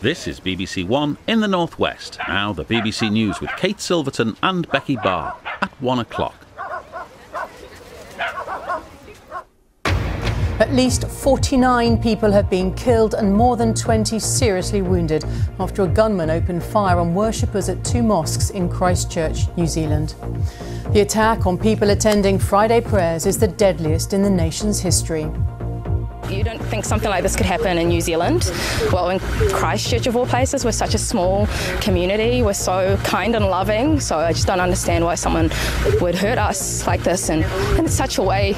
This is BBC One in the Northwest. Now the BBC News with Kate Silverton and Becky Barr at 1 o'clock. At least 49 people have been killed and more than 20 seriously wounded after a gunman opened fire on worshippers at two mosques in Christchurch, New Zealand. The attack on people attending Friday prayers is the deadliest in the nation's history. You don't think something like this could happen in New Zealand? Well, in Christchurch of all places, we're such a small community, we're so kind and loving, so I just don't understand why someone would hurt us like this and in such a way,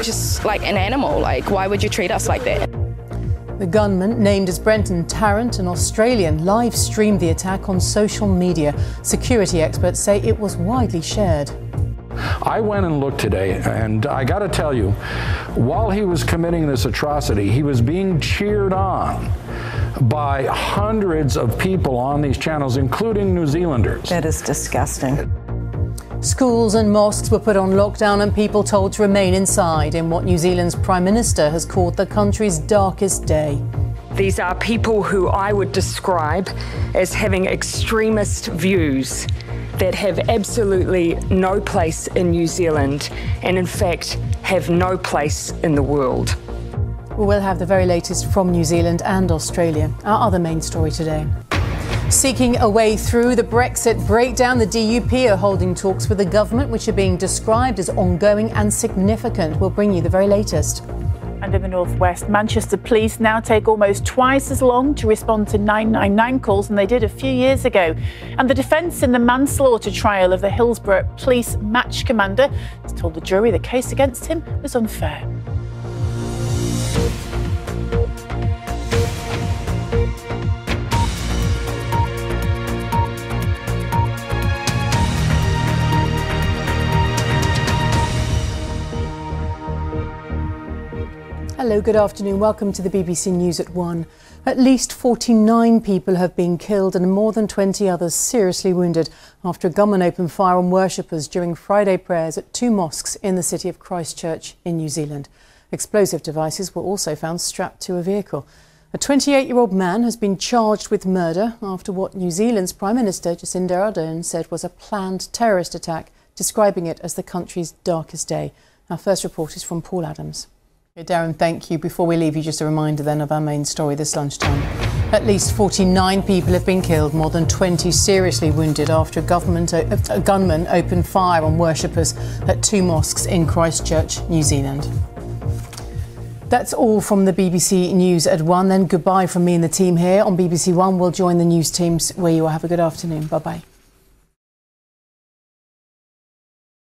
just like an animal. Like, why would you treat us like that? The gunman, named as Brenton Tarrant, an Australian, live-streamed the attack on social media. Security experts say it was widely shared. I went and looked today, and I got to tell you, while he was committing this atrocity, he was being cheered on by hundreds of people on these channels, including New Zealanders. That is disgusting. Schools and mosques were put on lockdown and people told to remain inside in what New Zealand's Prime Minister has called the country's darkest day. These are people who I would describe as having extremist views that have absolutely no place in New Zealand and in fact have no place in the world. We'll have the very latest from New Zealand and Australia. Our other main story today. Seeking a way through the Brexit breakdown, the DUP are holding talks with the government which are being described as ongoing and significant. We'll bring you the very latest. And in the northwest, Manchester police now take almost twice as long to respond to 999 calls than they did a few years ago. And the defence in the manslaughter trial of the Hillsborough police match commander has told the jury the case against him was unfair. Hello, good afternoon. Welcome to the BBC News at 1. At least 49 people have been killed and more than 20 others seriously wounded after a gunman opened fire on worshippers during Friday prayers at two mosques in the city of Christchurch in New Zealand. Explosive devices were also found strapped to a vehicle. A 28-year-old man has been charged with murder after what New Zealand's Prime Minister Jacinda Ardern said was a planned terrorist attack, describing it as the country's darkest day. Our first report is from Paul Adams. Darren, thank you. Before we leave you, just a reminder then of our main story this lunchtime. At least 49 people have been killed, more than 20 seriously wounded after a gunman opened fire on worshippers at two mosques in Christchurch, New Zealand. That's all from the BBC News at 1. Then goodbye from me and the team here on BBC One. We'll join the news teams where you are. Have a good afternoon. Bye-bye.